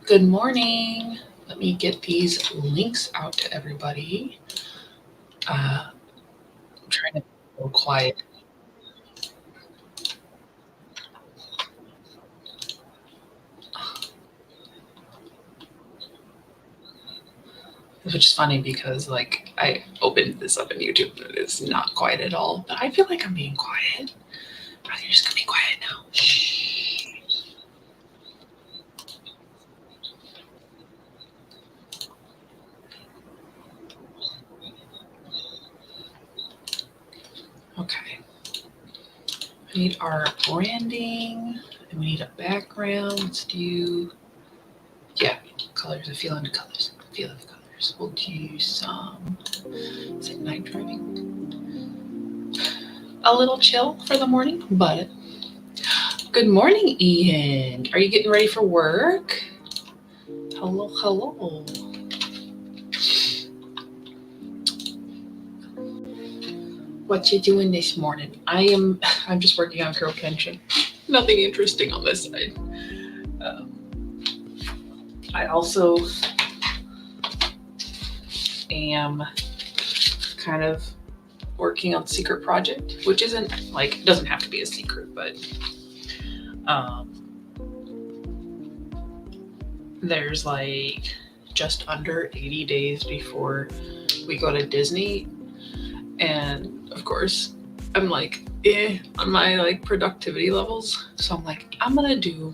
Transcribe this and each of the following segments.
Good morning. Let me get these links out to everybody. I'm trying to be a little quiet, which is funny because I opened this up in YouTube and it's not quiet at all. But I feel like I'm being quiet. I'm just gonna be quiet now. Shh. Okay. We need our branding and we need a background. Let's do colors. I feel into colors. I feel into colors. We'll do some. Is it night driving? A little chill for the morning, but good morning, Ian. Are you getting ready for work? Hello, hello. What you doing this morning? I'm just working on curl tension. Nothing interesting on this side. Um, I also am kind of working on secret project, which isn't like doesn't have to be a secret, but um, there's like just under 80 days before we go to Disney, and of course I'm like on my like productivity levels, so I'm like I'm gonna do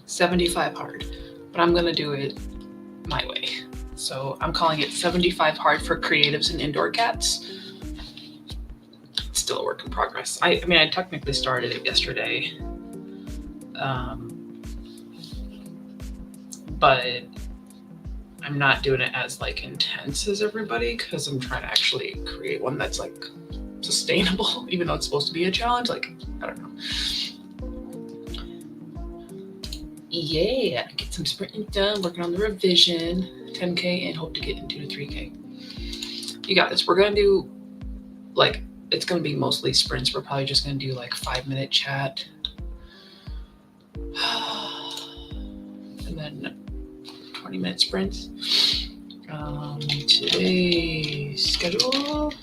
75 hard, but I'm gonna do it my way. So I'm calling it 75 hard for creatives and indoor cats. It's still a work in progress. I mean, I technically started it yesterday, um, but I'm not doing it as like intense as everybody because I'm trying to actually create one that's like sustainable, even though it's supposed to be a challenge. Like, I don't know. Yeah, get some sprinting done, working on the revision, 10K, and hope to get into the 3K. You got this. We're going to do like, it's going to be mostly sprints. We're probably just going to do like 5-minute chat. And then 20-minute sprints. Today's schedule.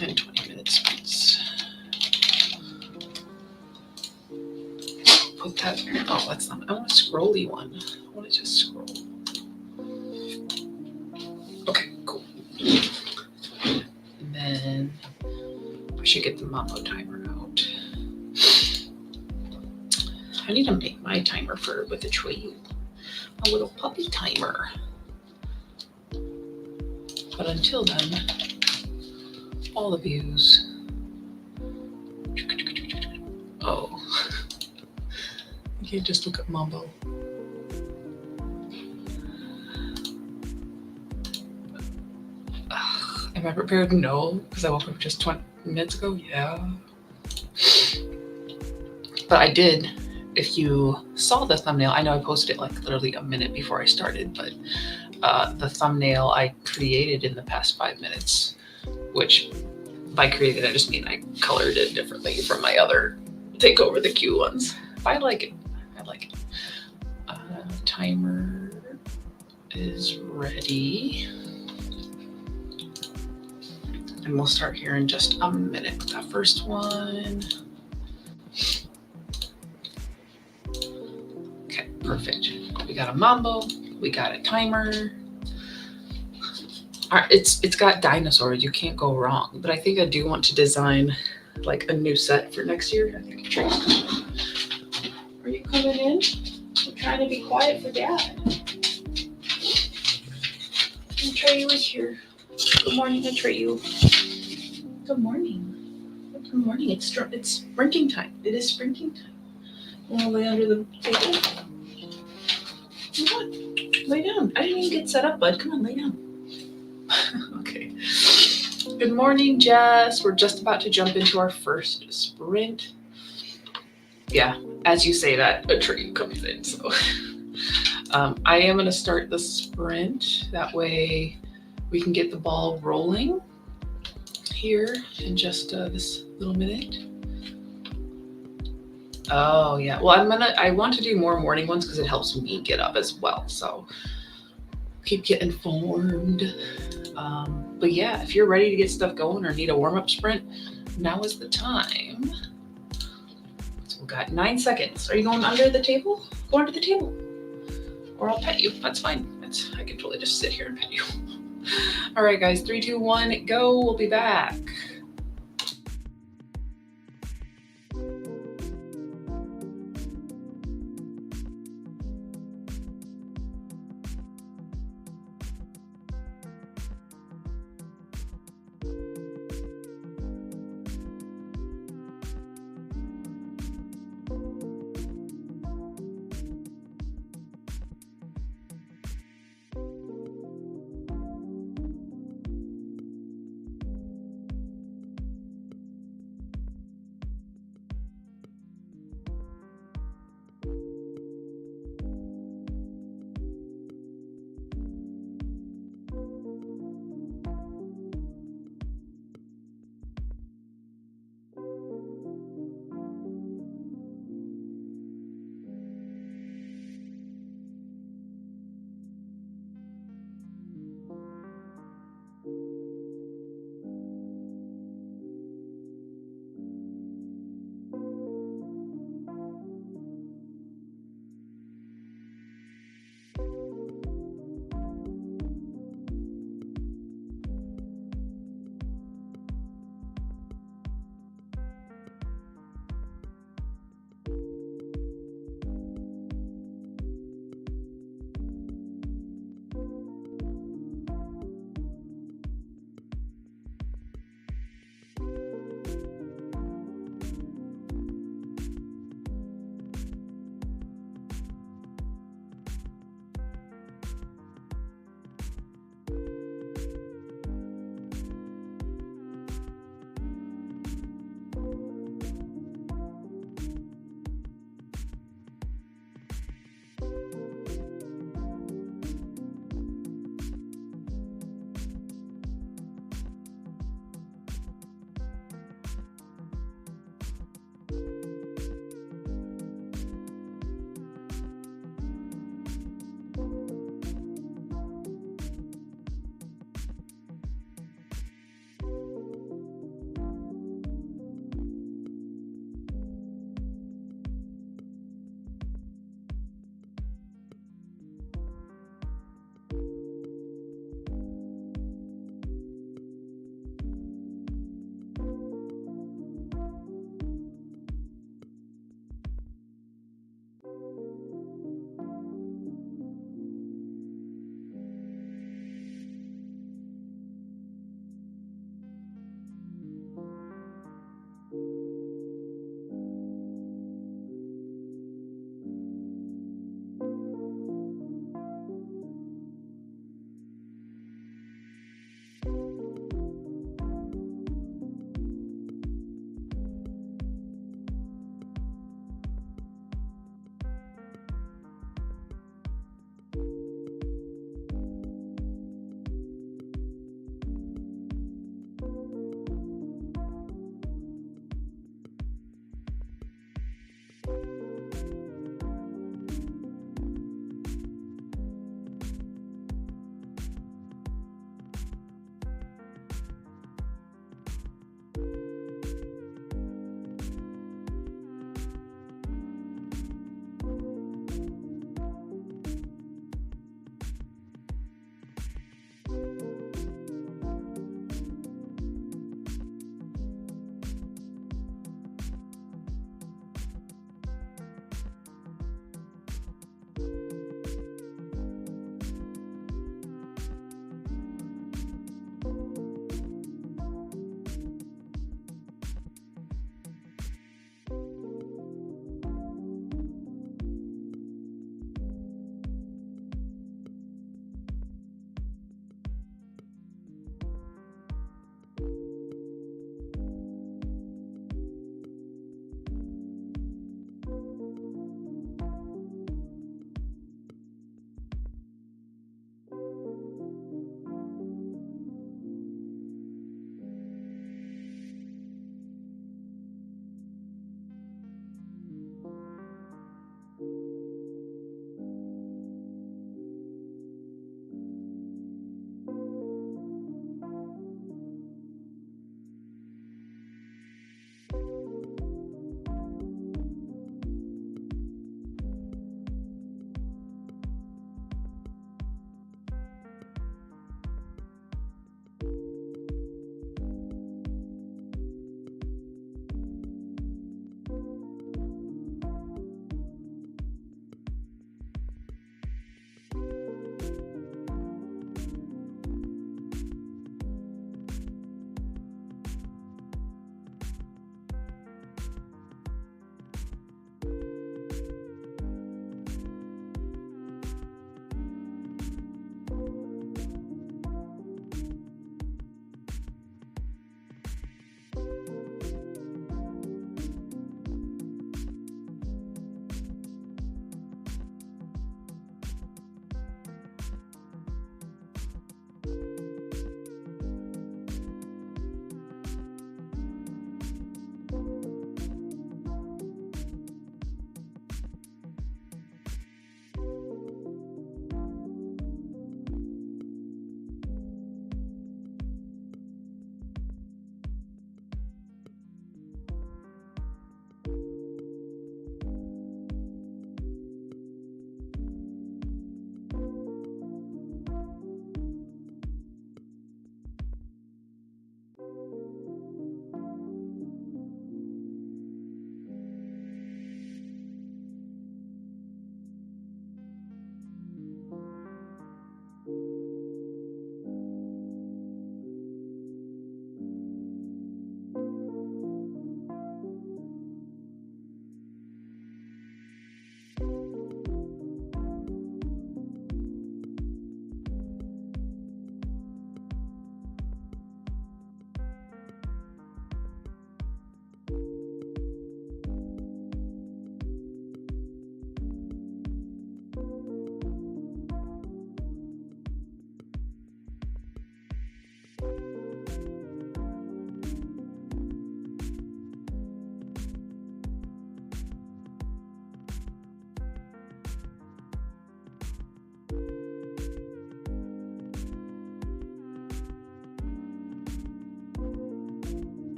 And 20-minute sprints. Put that. Oh, that's not. I want a scrolly one. I want to just scroll. Okay, cool. And then I should get the Mambo timer out. I need to make my timer for with a tree. A little puppy timer. But until then, all the views. Oh. You can't just look at Mambo. Am I prepared? No, because I woke up just 20 minutes ago. Yeah. But I did. If you saw the thumbnail, I know I posted it like literally a minute before I started, but the thumbnail I created in the past 5 minutes, which by created, I just mean I colored it differently from my other take over the Q ones. I like it. I like it. Timer is ready. And we'll start here in just a minute with that first one. Okay, perfect. We got a Mambo. We got a timer. All right, it's got dinosaurs. You can't go wrong. But I think I do want to design like a new set for next year. I think Trey's coming. Are you coming in? I'm trying to be quiet for Dad. Trey was here. Good morning, Atreyu. Good morning. Good morning. It's sprinting time. It is sprinting time. You want to lay under the table? What? Lay down. I didn't even get set up, bud. Come on, lay down. Okay. Good morning, Jess. We're just about to jump into our first sprint. Yeah, as you say that, a tree comes in. So I am going to start the sprint. That way we can get the ball rolling. here in just this little minute. Oh yeah, well I want to do more morning ones because it helps me get up as well. So keep getting informed. But yeah, if you're ready to get stuff going or need a warm-up sprint, now is the time. So we've got 9 seconds. Are you going under the table? Go under the table. Or I'll pet you. That's fine. I can totally just sit here and pet you. All right, guys, 3, 2, 1, go. We'll be back.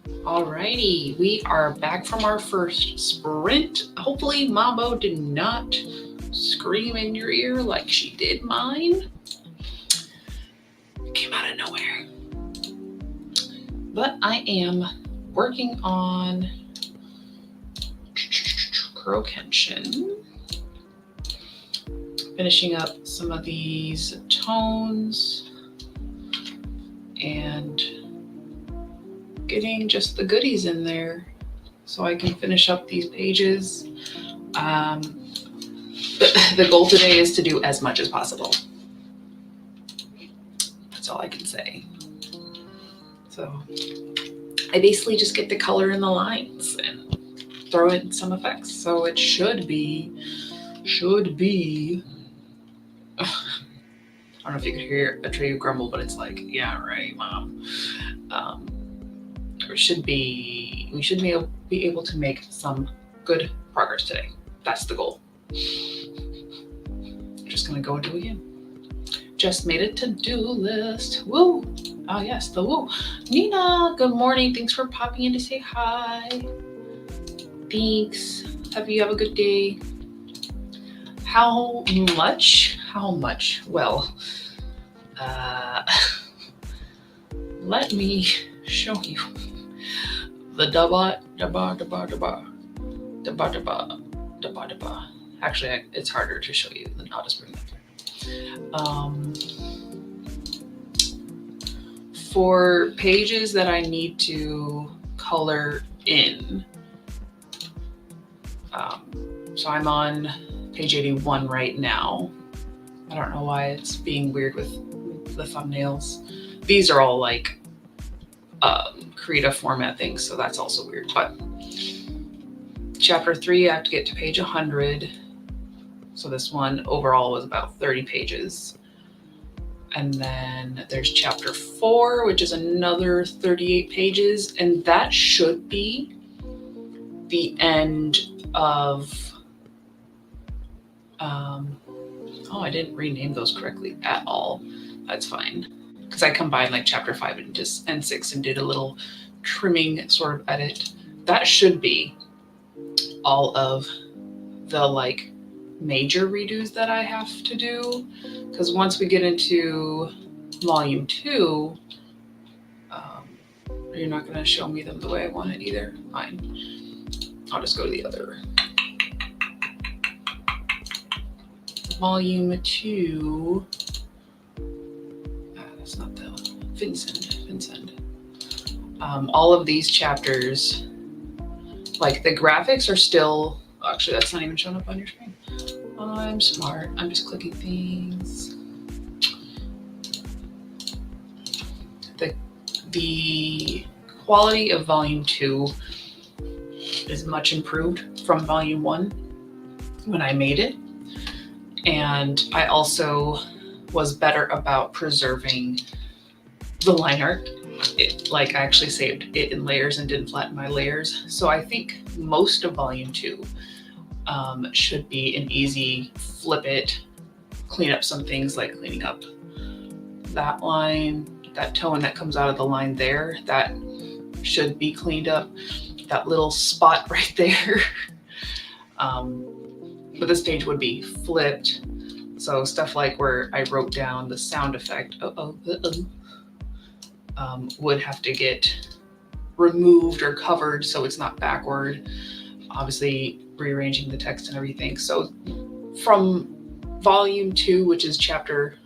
Alrighty, we are back from our first sprint. Hopefully Mambo did not scream in your ear like she did mine. It came out of nowhere. But I am working on Kurokenshin. Finishing up some of these tones and getting just the goodies in there so I can finish up these pages. The goal today is to do as much as possible. That's all I can say. So I basically just get to color in the lines and throw in some effects. So it should be I don't know if you could hear a tree grumble, but it's like, yeah, right, Mom. We should be able to make some good progress today. That's the goal. I'm just gonna go and do it again. Just made a to-do list. Woo! Oh yes, the woo. Nina, good morning. Thanks for popping in to say hi. Thanks. Have a good day. How much? Well, let me show you the daba. Actually, it's harder to show you than I'll just bring it up. For pages that I need to color in, so I'm on page 81 right now. I don't know why it's being weird with the thumbnails. These are all like create a format things, so that's also weird. But chapter 3, I have to get to page 100. So this one overall was about 30 pages. And then there's chapter 4, which is another 38 pages. And that should be the end of, oh, I didn't rename those correctly at all. That's fine. Because I combined like chapter 5 and 6 and did a little trimming sort of edit. That should be all of the like major redos that I have to do. Because once we get into volume 2, you're not going to show me them the way I want it either. Fine. I'll just go to the other. Volume 2. That's not the Vincent. All of these chapters, like the graphics are still, actually that's not even showing up on your screen. I'm smart. I'm just clicking things. The quality of volume 2 is much improved from volume 1 when I made it. And I also was better about preserving the line art. I actually saved it in layers and didn't flatten my layers. So I think most of volume 2 should be an easy flip it, clean up some things like cleaning up that line, that tone that comes out of the line there, that should be cleaned up, that little spot right there. But this page would be flipped. So stuff like where I wrote down the sound effect, would have to get removed or covered so it's not backward. Obviously rearranging the text and everything. So from volume 2, which is chapter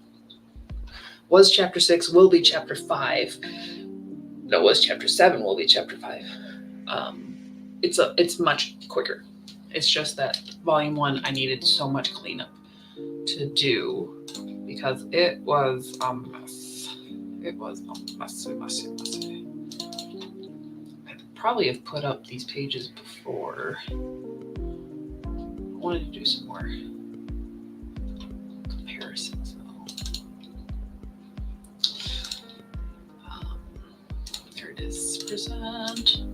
6, will be chapter 5. No, was chapter 7, will be chapter 5. It's much quicker. It's just that volume 1, I needed so much cleanup to do because it was a mess. It was messy. I probably have put up these pages before. I wanted to do some more comparisons though. There it is, present.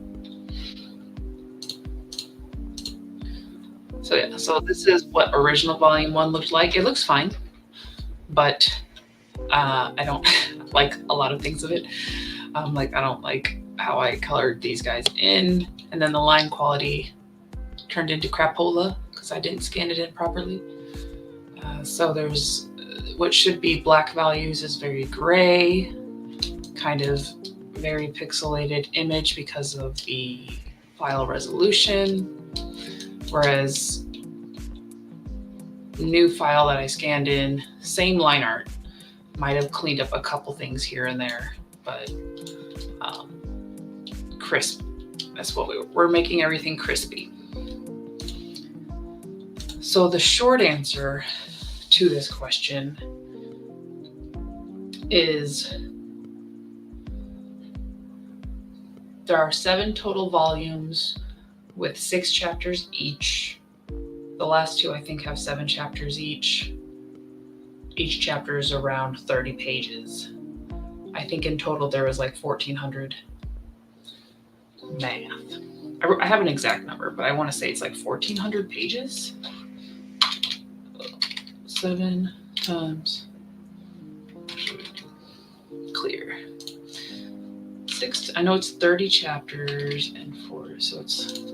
So yeah, so this is what original volume 1 looked like. It looks fine, but I don't like a lot of things of it. I don't like how I colored these guys in, and then the line quality turned into crapola because I didn't scan it in properly. So there's what should be black values is very gray, kind of very pixelated image because of the file resolution, whereas new file that I scanned in, same line art, might have cleaned up a couple things here and there, but crisp. That's what we're making everything crispy. So the short answer to this question is there are 7 total volumes with 6 chapters each. The last 2 I think have 7 chapters each. Each chapter is around 30 pages. I think in total there was like 1,400. Math. I have an exact number, but I want to say it's like 1,400 pages. 7 times clear. 6. I know it's 30 chapters and 4, so it's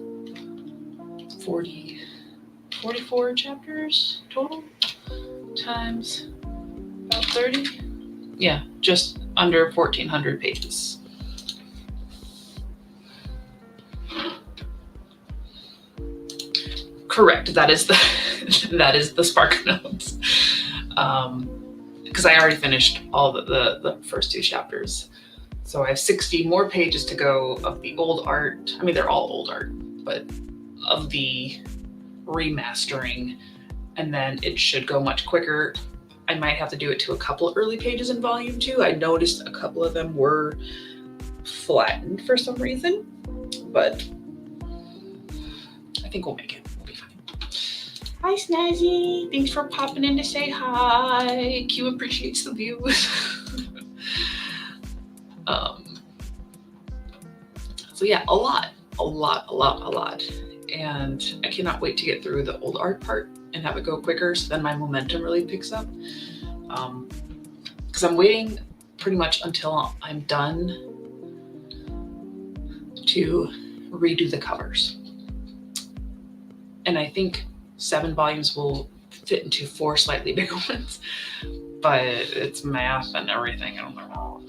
44 chapters total times about 30. Yeah, just under 1,400 pages. Correct. That is the Spark Notes. Because I already finished all the first 2 chapters. So I have 60 more pages to go of the old art. I mean, they're all old art, but of the remastering, and then it should go much quicker. I might have to do it to a couple of early pages in volume 2. I noticed a couple of them were flattened for some reason, but I think we'll make it. We'll be fine. Hi, Snazzy. Thanks for popping in to say hi. Q appreciates the views. So yeah, a lot. And I cannot wait to get through the old art part and have it go quicker, so then my momentum really picks up. Because I'm waiting pretty much until I'm done to redo the covers. And I think 7 volumes will fit into 4 slightly bigger ones, but it's math and everything. I don't know.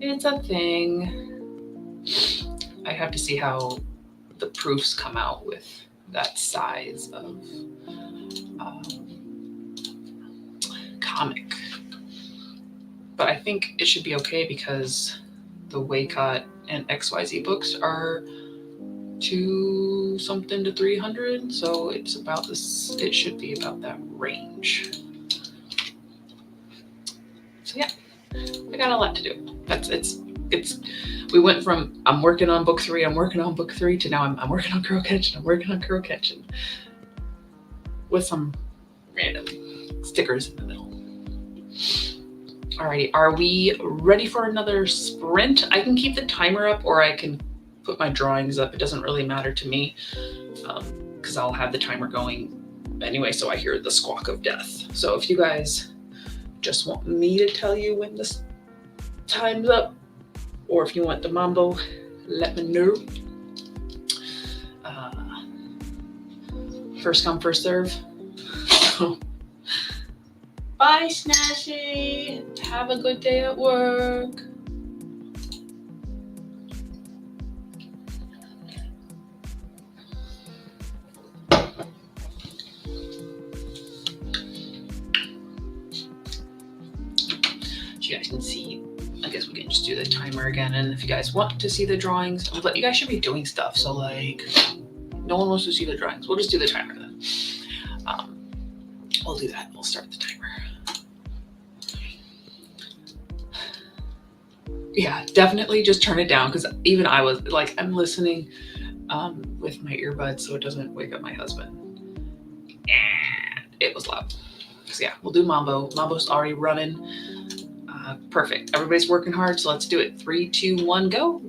It's a thing. I have to see how the proofs come out with that size of comic. But I think it should be okay because the Waycott and XYZ books are 2 something to 300, so it's about this. It should be about that range. So yeah, I got a lot to do. It's. We went from I'm working on book 3 to now I'm working on Girl Catching. With some random stickers in the middle. Alrighty, are we ready for another sprint? I can keep the timer up or I can put my drawings up. It doesn't really matter to me because I'll have the timer going anyway, so I hear the squawk of death. So if you guys just want me to tell you when this time's up, or if you want the mambo, let me know. First come, first serve. Bye, Snazzy. Have a good day at work. You guys can see, I guess we can just do the timer again, and if you guys want to see the drawings, but you guys should be doing stuff, so like no one wants to see the drawings. We'll just do the timer then. We'll do that. We'll start the timer. Yeah, definitely just turn it down because even I was like, I'm listening with my earbuds so it doesn't wake up my husband. And it was loud. So yeah, we'll do Mambo. Mambo's already running. Perfect. Everybody's working hard, so let's do it. 3, 2, 1, go.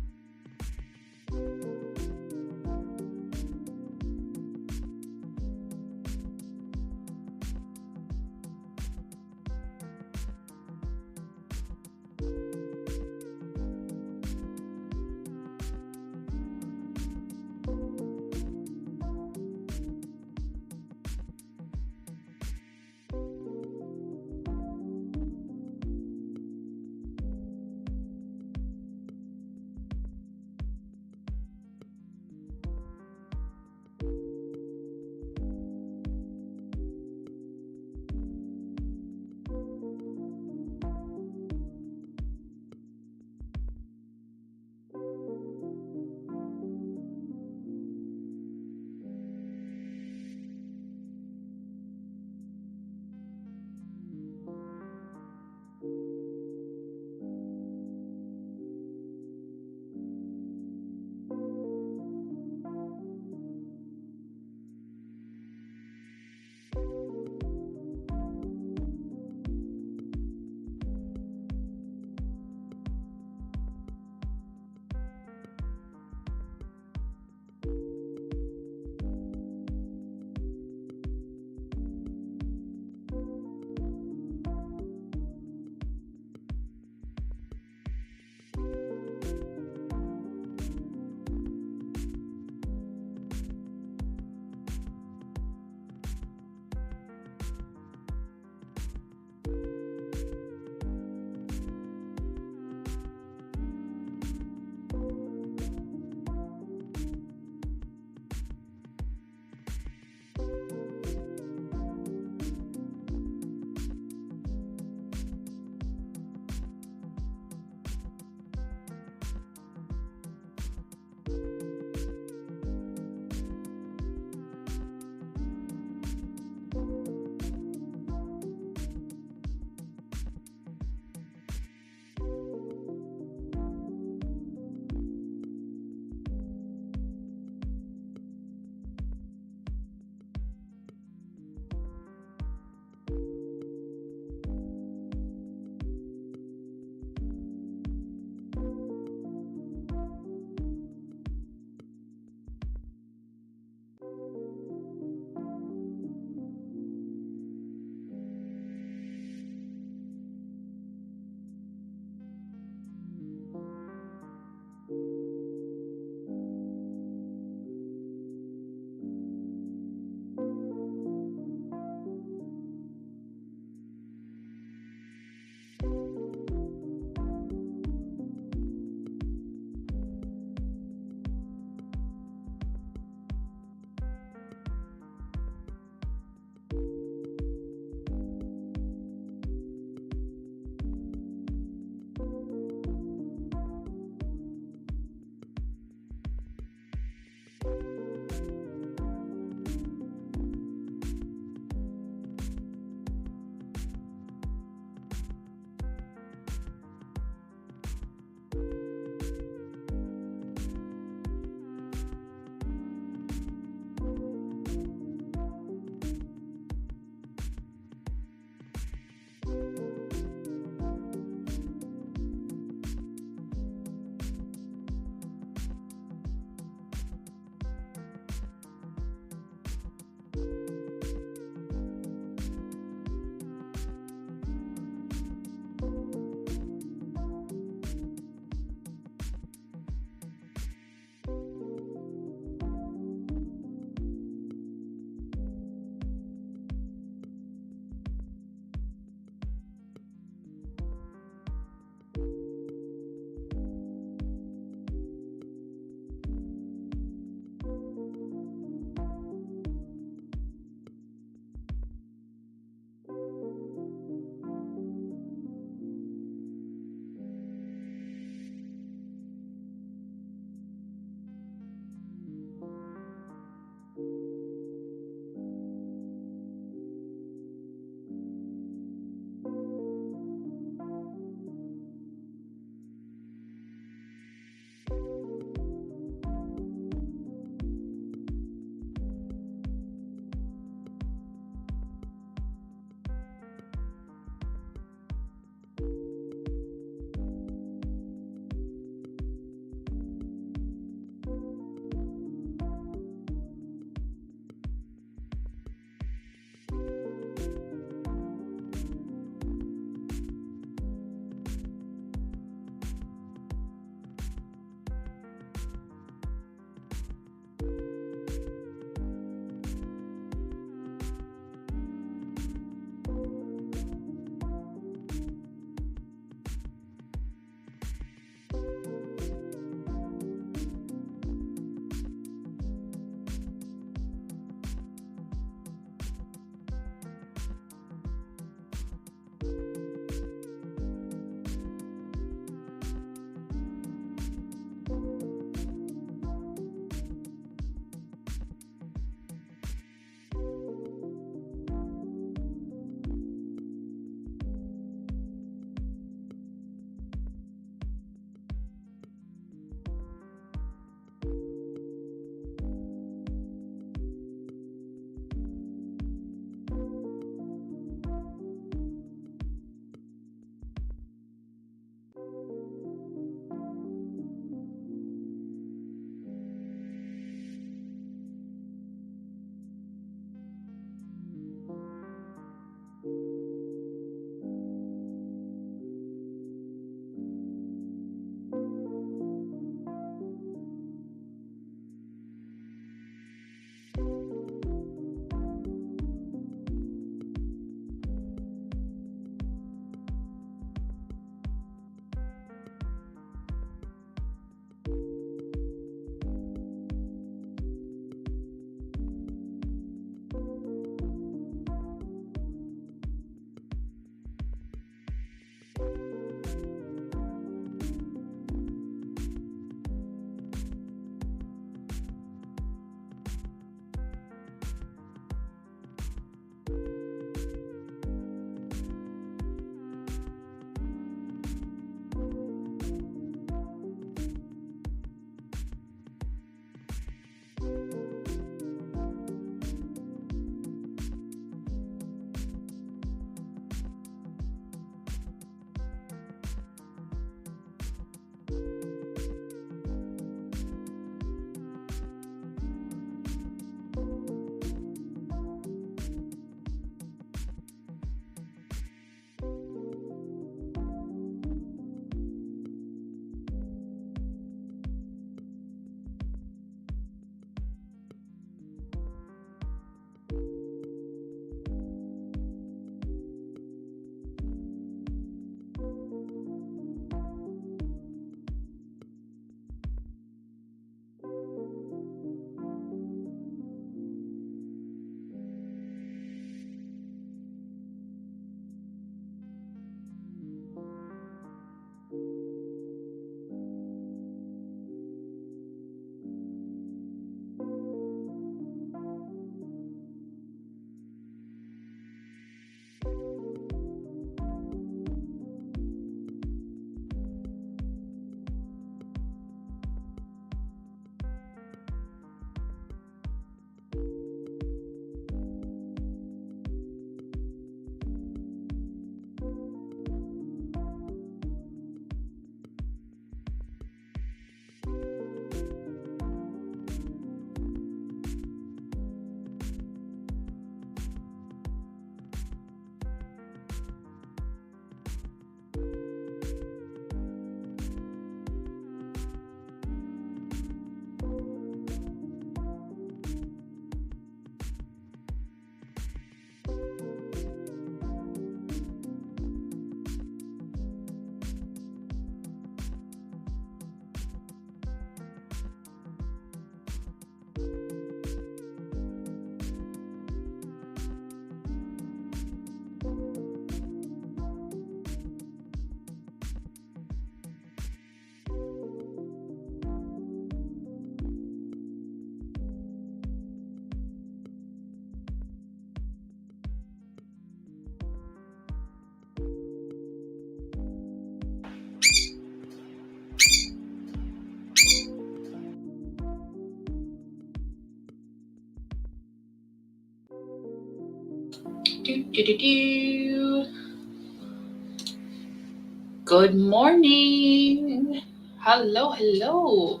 Good morning. Hello.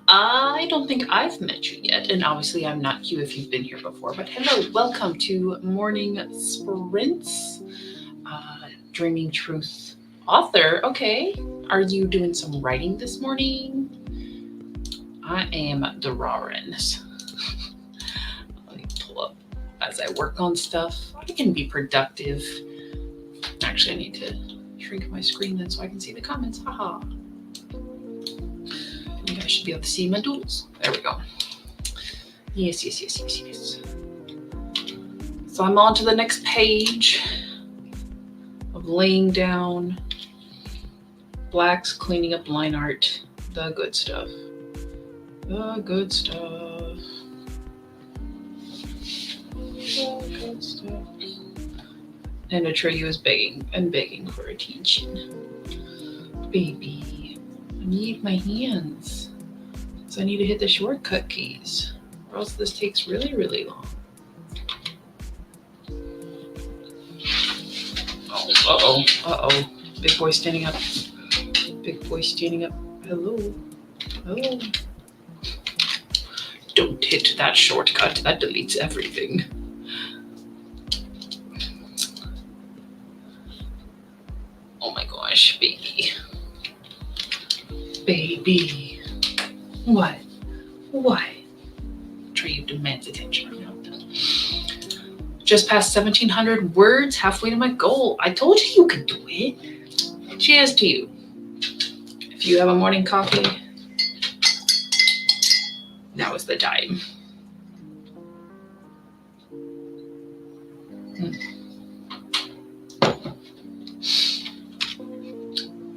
I don't think I've met you yet, and obviously I'm not you if you've been here before, but hello, welcome to Morning Sprints. Dreaming Truth author. Okay, are you doing some writing this morning? I am drawing. Let me pull up as I work on stuff. I can be productive. Actually, I need to shrink my screen then so I can see the comments. Haha. You guys should be able to see my doodles. There we go. Yes. So I'm on to the next page of laying down blacks, cleaning up line art, the good stuff. And Atreyu is begging for attention. Baby, I need my hands. So I need to hit the shortcut keys, or else this takes really, really long. Uh-oh. Big boy standing up. Hello. Don't hit that shortcut. That deletes everything. Oh my gosh, baby. What? Atreyu demands attention right now. Just past 1,700 words, halfway to my goal. I told you could do it. Cheers to you. If you have a morning coffee, now is the time.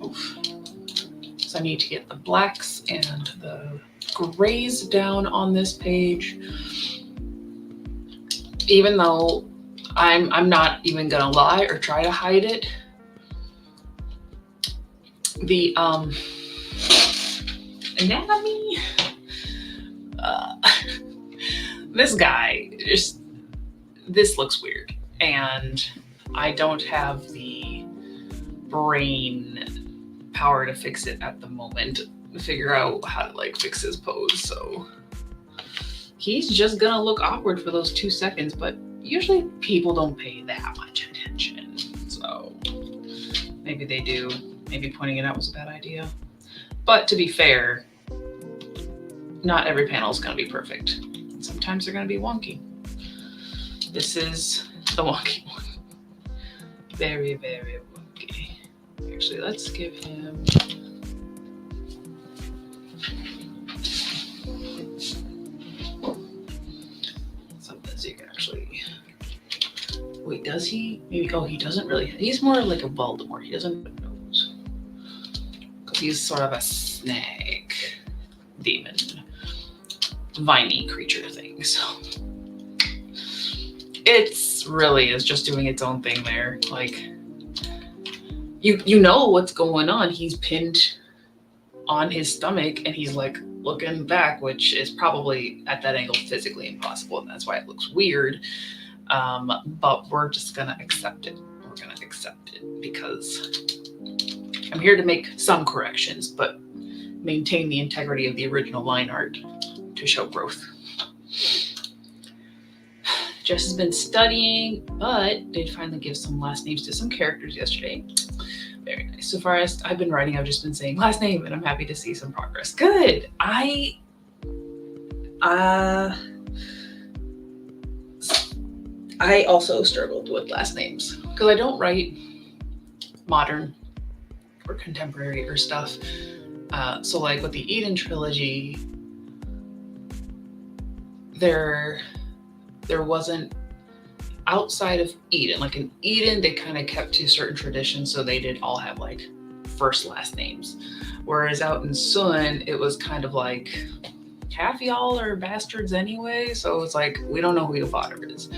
Oof. So I need to get the blacks and the grays down on this page. Even though I'm not even gonna lie or try to hide it. The anatomy. This guy this looks weird, and I don't have the brain power to fix it at the moment. To figure out how to fix his pose, so he's just gonna look awkward for those 2 seconds, but usually people don't pay that much attention. So maybe they do. Maybe pointing it out was a bad idea. But to be fair, not every panel is gonna be perfect. Sometimes they're gonna be wonky. This is the wonky one. Very, very wonky. Actually, let's give him something so you can actually. Wait, does he? Maybe. Oh, he doesn't really. He's more like a Voldemort. He doesn't have a nose. Because he's sort of a snake demon, viney creature thing. So it's really is just doing its own thing there. You know what's going on. He's pinned on his stomach and he's looking back, which is probably at that angle physically impossible, and that's why it looks weird. But we're just gonna accept it. We're gonna accept it because I'm here to make some corrections, but maintain the integrity of the original line art to show growth. Jess has been studying, but did finally give some last names to some characters yesterday. Very nice. So far as I've been writing, I've just been saying last name, and I'm happy to see some progress. Good. I also struggled with last names because I don't write modern or contemporary or stuff. So with the Eden trilogy, there wasn't, outside of Eden, in Eden, they kind of kept to certain traditions, so they did all have first last names. Whereas out in Sun, it was kind of half y'all are bastards anyway, so it's we don't know who your father is.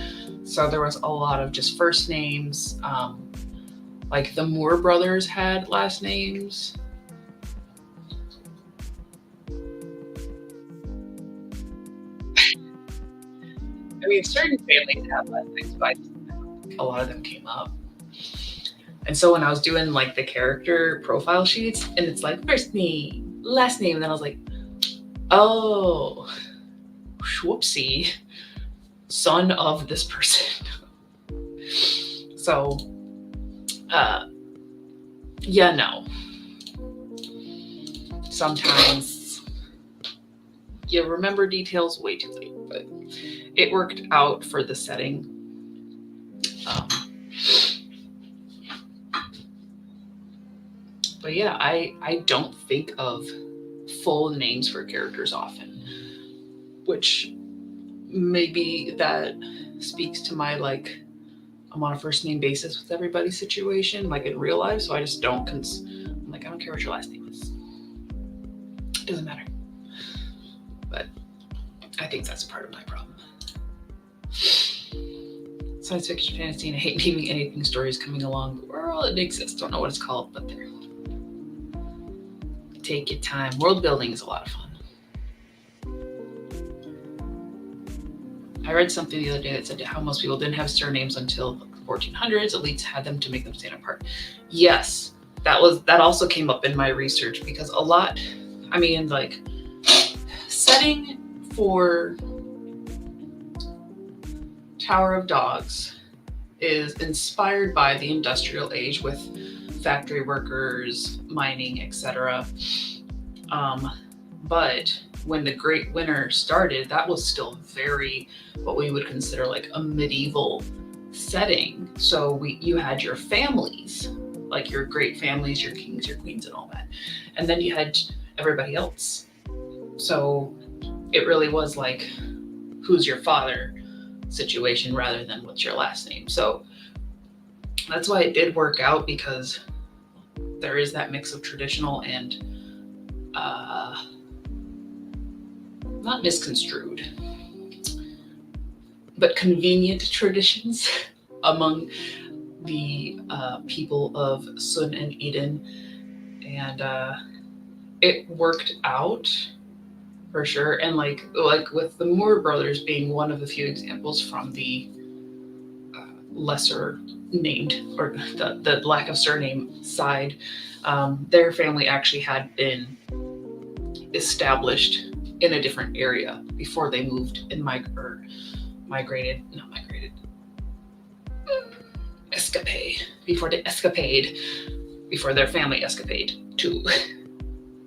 So there was a lot of just first names. The Moore brothers had last names. I mean, certain families have last names, but a lot of them came up. And so when I was doing like the character profile sheets, and it's like first name, last name, and then I was like, oh, whoopsie, son of this person. So, yeah, no. Sometimes you remember details way too late, but it worked out for the setting. But yeah, I don't think of full names for characters often, which maybe that speaks to my like I'm on a first name basis with everybody situation, like in real life. So I just don't I'm like, I don't care what your last name is. It doesn't matter. But I think that's part of my problem. Science fiction, fantasy, and I hate naming anything stories coming along. Well, it exists. Don't know what it's called, but there. Take your time. World building is a lot of fun. I read something the other day that said how most people didn't have surnames until the 1400s. Elites had them to make them stand apart. Yes, that also came up in my research because a lot, I mean, like setting for Tower of Dogs is inspired by the industrial age with factory workers, mining, etc. But when the Great Winter started, that was still very what we would consider like a medieval setting. So you had your families, like your great families, your kings, your queens, and all that. And then you had everybody else. So it really was like, who's your father situation rather than what's your last name. So that's why it did work out, because there is that mix of traditional and not misconstrued, but convenient traditions among the people of Sun and Eden. And it worked out for sure. And like with the Moore brothers being one of the few examples from the lesser named, or the lack of surname side, their family actually had been established in a different area before they moved and before their family escapade to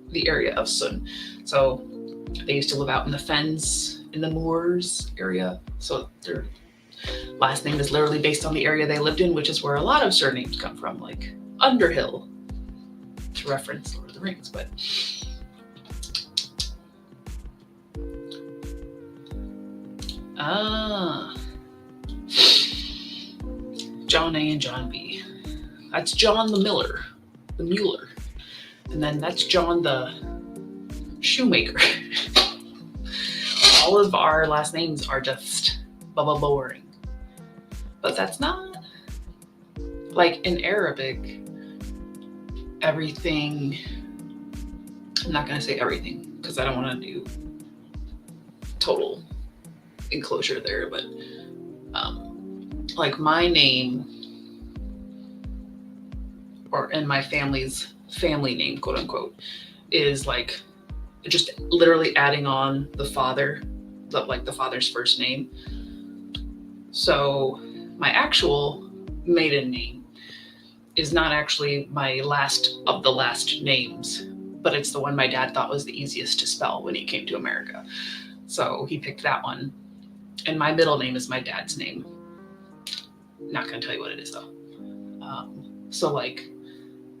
the area of Sun. So they used to live out in the fens in the Moors area. So their last name is literally based on the area they lived in, which is where a lot of surnames come from, like Underhill, to reference Lord of the Rings. But John A and John B. That's John the Mueller. And then that's John the Shoemaker. All of our last names are just boring. But that's not, like in Arabic, everything, I'm not going to say everything because I don't want to do total enclosure there, but like my name, and my family's family name, quote unquote, is like just literally adding on the father, like the father's first name. So my actual maiden name is not actually my last of the last names, but it's the one my dad thought was the easiest to spell when he came to America. So he picked that one. And my middle name is my dad's name. Not gonna tell you what it is though. So like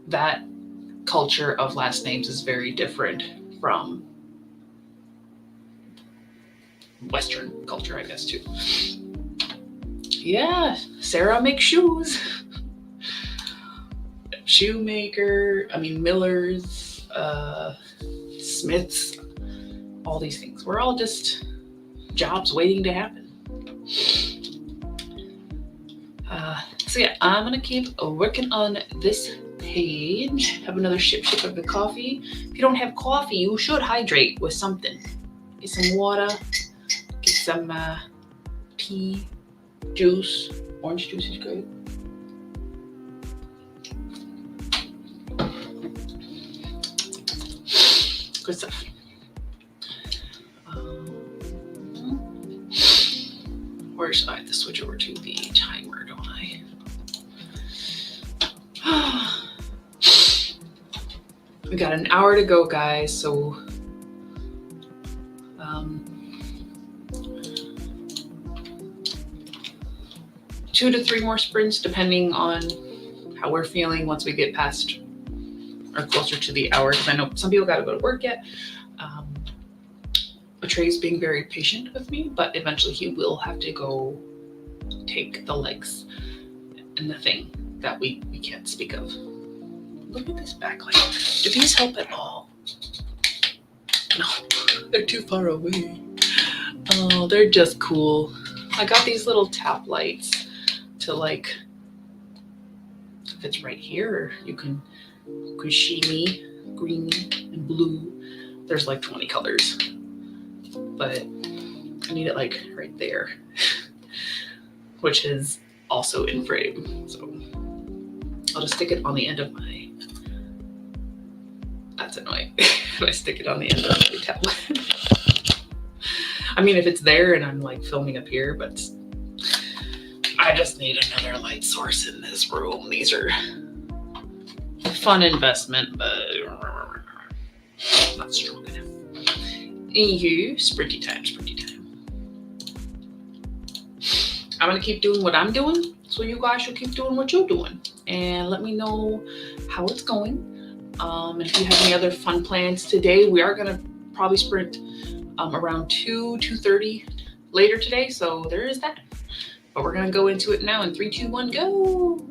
that culture of last names is very different from Western culture, I guess, too. Yeah, Sarah makes shoes. Millers, Smiths, all these things. We're all just jobs waiting to happen. So yeah, I'm gonna keep working on this page. Have another sip of the coffee. If you don't have coffee, you should hydrate with something. Get some water, get some tea, juice. Orange juice is great. Good stuff. Where should I have to switch over to the timer, don't I? We got an hour to go, guys, so 2 to 3 more sprints, depending on how we're feeling once we get past or closer to the hour, because I know some people got to go to work yet. Trey's being very patient with me, but eventually he will have to go take the legs and the thing that we can't speak of. Look at this backlight. Do these help at all? No, they're too far away. Oh, they're just cool. I got these little tap lights to like, if it's right here, you can shimmy, green and blue. There's like 20 colors, but I need it like right there, which is also in frame. So I'll just stick it on the end of my, that's annoying. If I stick it on the end of my tablet. I mean, if it's there and I'm like filming up here, but I just need another light source in this room. These are fun investment, but not strong enough. Anywho, sprinty time. I'm gonna keep doing what I'm doing, so you guys should keep doing what you're doing, and let me know how it's going. And if you have any other fun plans today, we are gonna probably sprint around 2:30 later today, so there is that. But we're gonna go into it now in 3, 2, 1, go.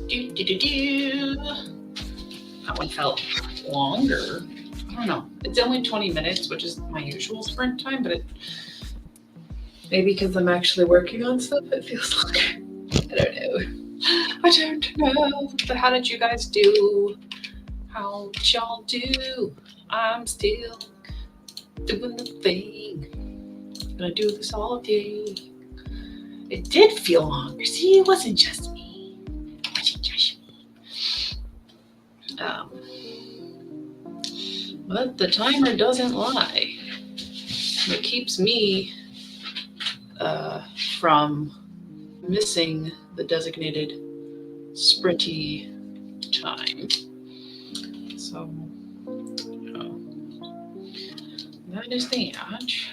Do, do, do, do. That one felt longer. I don't know. It's only 20 minutes, which is my usual sprint time, but maybe because I'm actually working on stuff, it feels longer. I don't know. But how did you guys do? How did y'all do? I'm still doing the thing. Gonna do this all day. It did feel longer. See, it wasn't just me. But the timer doesn't lie. It keeps me from missing the designated sprinty time. So that is the edge.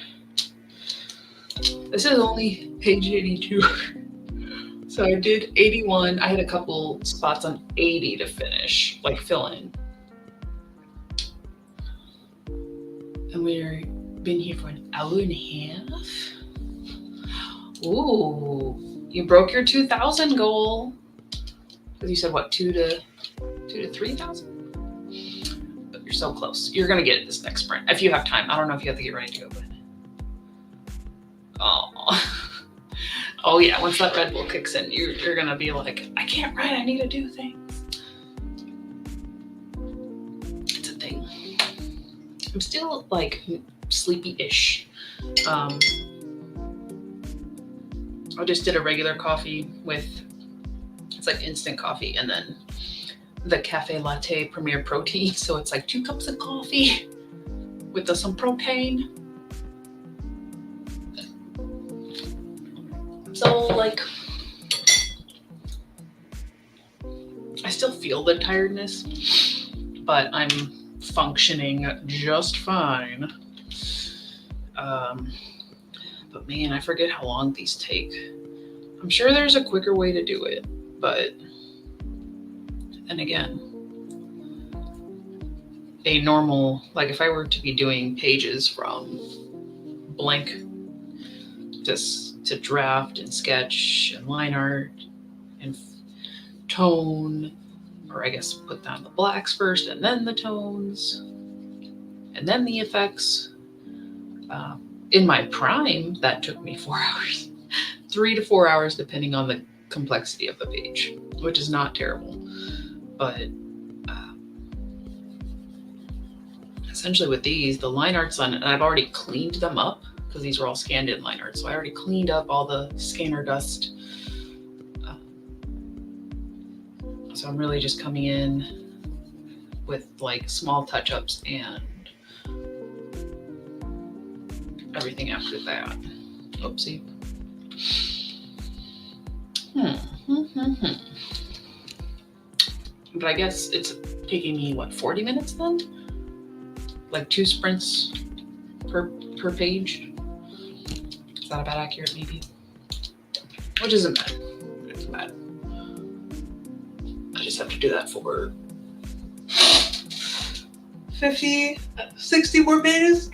This is only page 82. So I did 81. I had a couple spots on 80 to finish, like fill in. And we've been here for an hour and a half. Ooh, you broke your 2,000 goal. Because you said what, 2,000 to 3,000? But you're so close. You're gonna get it this next sprint if you have time. I don't know if you have to get ready to go, but oh yeah. Once that Red Bull kicks in, you're gonna be like, I can't write. I need to do things. It's a thing. I'm still like sleepy-ish. I just did a regular coffee with, it's like instant coffee, and then the cafe latte premier protein. So it's like 2 cups of coffee with some protein. So like, I still feel the tiredness, but I'm functioning just fine. But man, I forget how long these take. I'm sure there's a quicker way to do it, but then again, a normal, like if I were to be doing pages from blank to draft and sketch and line art and tone, or I guess put down the blacks first and then the tones and then the effects. In my prime, that took me 4 hours, 3 to 4 hours, depending on the complexity of the page, which is not terrible. But essentially with these, the line art's done, and I've already cleaned them up because these were all scanned in line art. So I already cleaned up all the scanner dust. So I'm really just coming in with like small touch-ups and everything after that. Oopsie. But I guess it's taking me, what, 40 minutes then? Like 2 sprints per page? Is that about accurate, maybe? Which isn't bad. It's bad. I just have to do that for 50, 60 more pages.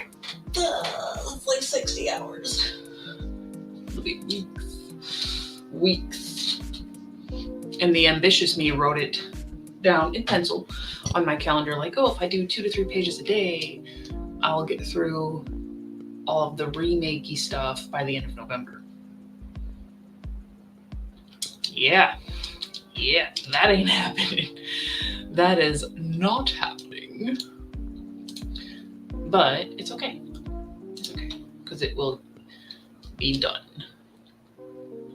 It's like 60 hours. It'll be weeks. And the ambitious me wrote it down in pencil on my calendar, like, oh, if I do 2 to 3 pages a day, I'll get through all of the remakey stuff by the end of November. Yeah, that ain't happening. That is not happening. But it's okay. It's okay, because it will be done.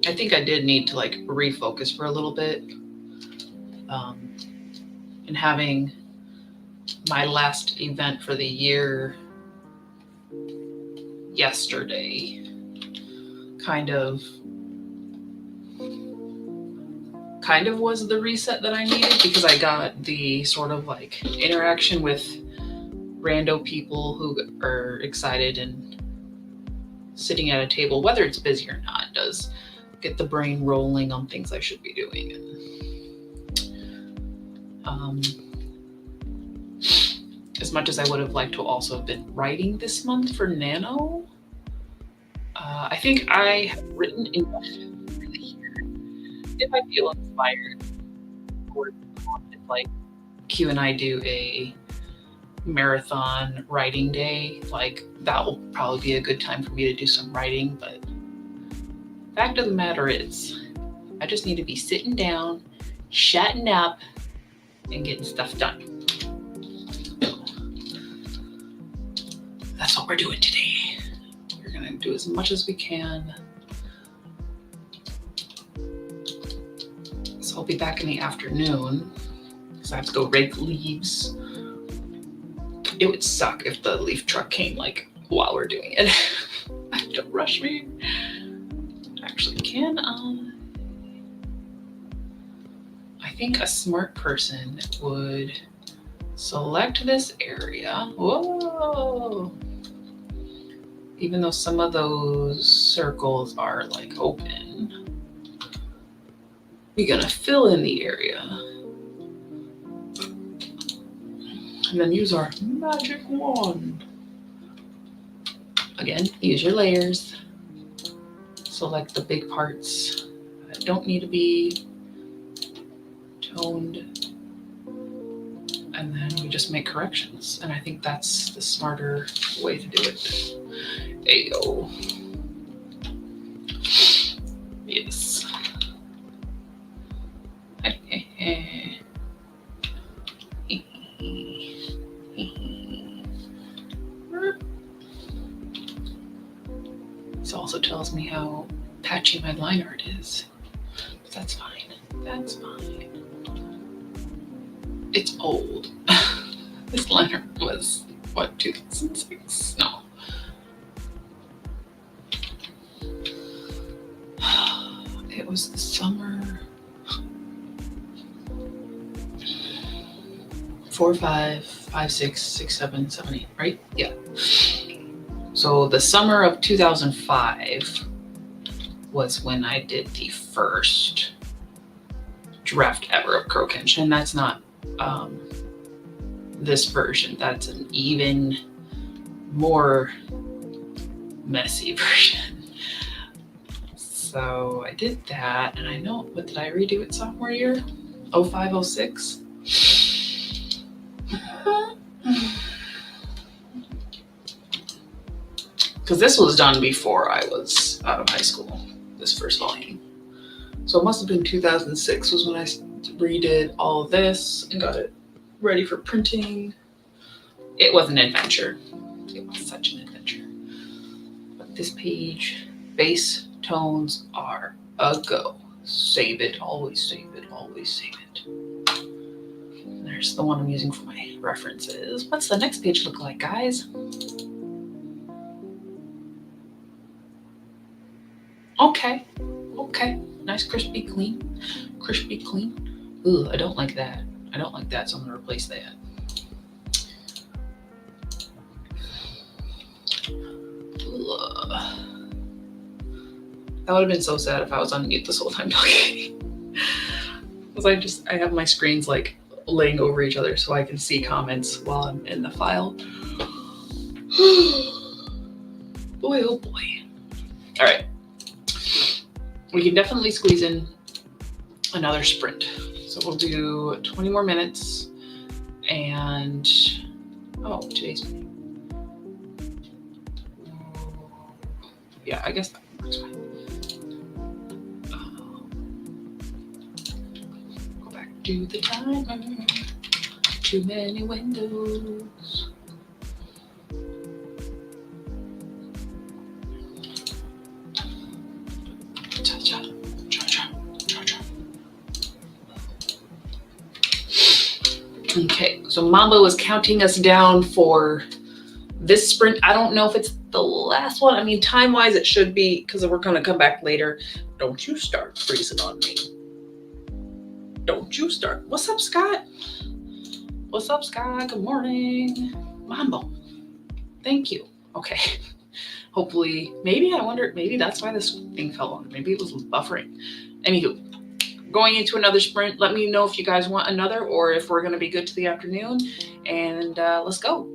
I think I did need to like refocus for a little bit. And having my last event for the year yesterday kind of was the reset that I needed, because I got the sort of like interaction with rando people who are excited and sitting at a table, whether it's busy or not, does get the brain rolling on things I should be doing. And as much as I would have liked to also have been writing this month for Nano, I think I have written enough for the year. If I feel inspired, or if like Q and I do a marathon writing day, like that will probably be a good time for me to do some writing. But fact of the matter is, I just need to be sitting down, shutting up, and getting stuff done. That's what we're doing today. We're gonna do as much as we can. So I'll be back in the afternoon because I have to go rake leaves. It would suck if the leaf truck came like while we're doing it. Don't rush me. Actually, I think a smart person would select this area. Whoa! Even though some of those circles are like open, we're gonna fill in the area. And then use our magic wand. Again, use your layers. Select the big parts that don't need to be toned. And then we just make corrections. And I think that's the smarter way to do it. Ayo. Yes. This also tells me how patchy my line art is. But that's fine. That's fine. It's old. This line art was, what, 2006? No. It was the summer. 4, 5, 5, 6, 6, 7, 7, 8, right? Yeah. So the summer of 2005 was when I did the first draft ever of Crowkinch, and that's not this version. That's an even more messy version. So I did that, and I know, what did I redo it sophomore year? 05, 06? Because this was done before I was out of high school, this first volume. So it must have been 2006 was when I redid all of this and got it ready for printing. It was an adventure. It was such an adventure. But this page, base tones are a go. Save it, always save it, always save it. And there's the one I'm using for my references. What's the next page look like, guys? Okay, okay. Nice, crispy, clean. Crispy, clean. Ooh, I don't like that. I don't like that, so I'm gonna replace that. That would have been so sad if I was on mute this whole time talking. Because I have my screens like laying over each other so I can see comments while I'm in the file. Boy, oh boy. All right. We can definitely squeeze in another sprint. So we'll do 20 more minutes and, oh, today's, yeah, I guess that works fine. Go back to the timer. Too many windows. Okay, so Mambo is counting us down for this sprint. I don't know if it's the last one. I mean, time-wise, it should be, because we're going to come back later. Don't you start freezing on me. Don't you start. What's up, Scott? What's up, Scott? Good morning. Mambo. Thank you. Okay. Hopefully, maybe that's why this thing fell on. Maybe it was buffering. Anywho. Going into another sprint. Let me know if you guys want another or if we're going to be good to the afternoon. And let's go.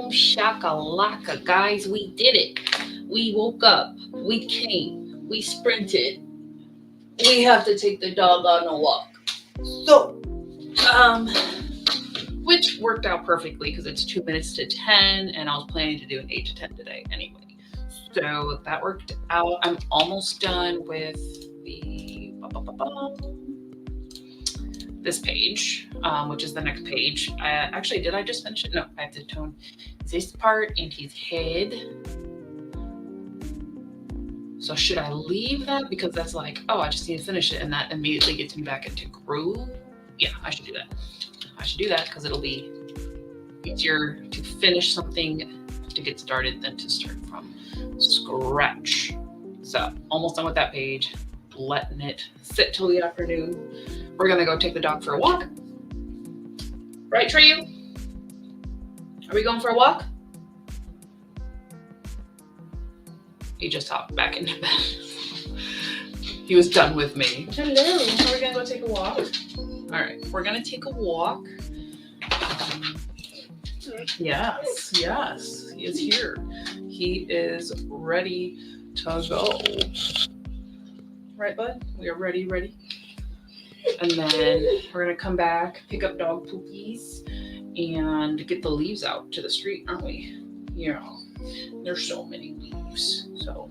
Boom shakalaka, guys, we did it. We woke up, we came, we sprinted. We have to take the dog on a walk. So, which worked out perfectly because it's 2 minutes to 10 and I was planning to do an 8 to 10 today anyway. So that worked out. I'm almost done with this page, which is the next page. Actually, did I just finish it? No, I have to tone this part in his head. So should I leave that? Because that's like, oh, I just need to finish it. And that immediately gets me back into groove. Yeah, I should do that. I should do that because it'll be easier to finish something to get started than to start from scratch. So almost done with that page, letting it sit till the afternoon. We're gonna go take the dog for a walk. Right, Treyu? Are we going for a walk? He just hopped back into bed. He was done with me. Hello, are we gonna go take a walk? All right, we're gonna take a walk. Yes, yes, he is here. He is ready to go. Right, bud? We are ready. And then we're gonna come back, pick up dog poopies, and get the leaves out to the street, aren't we? Yeah, there's so many leaves. So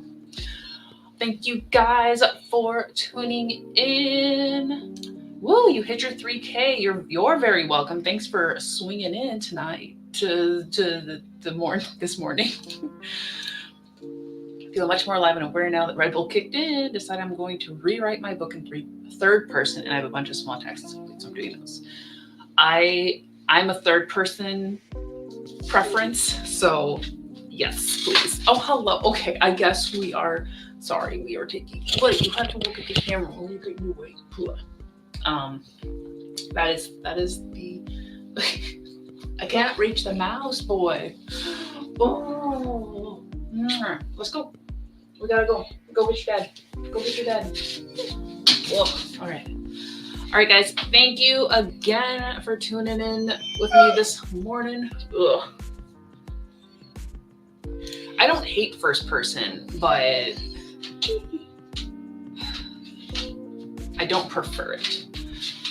thank you guys for tuning in. Woo, you hit your 3K. You're very welcome. Thanks for swinging in tonight to this morning. Feel much more alive and aware now that Red Bull kicked in. Decide I'm going to rewrite my book in third person, and I have a bunch of small texts, so I'm doing those. I'm a third person preference, so yes, please. Oh, hello. Okay, I guess we are. Sorry, we are taking. Wait, you have to look at the camera. Look at you. Wait. That is the. I can't reach the mouse, boy. Oh, let's go. We gotta go. Go get your dad. Go get your dad. Whoa. All right, guys. Thank you again for tuning in with me this morning. Ugh. I don't hate first person, but I don't prefer it.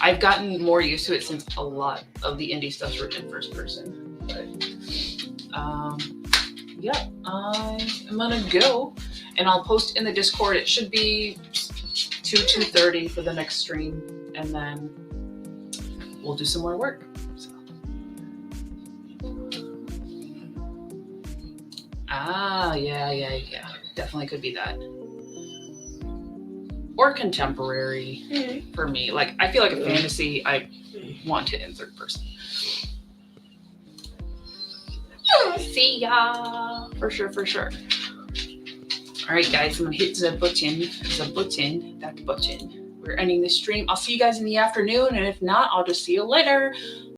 I've gotten more used to it since a lot of the indie stuff's written in first person. But yeah, I'm gonna go, and I'll post in the Discord. It should be 2:30 for the next stream, and then we'll do some more work. So. Yeah. Definitely could be that. Or contemporary for me. Like, I feel like a fantasy, I want it in third person. See ya. For sure. All right, guys, I'm gonna hit that button. We're ending this stream. I'll see you guys in the afternoon, and if not, I'll just see you later.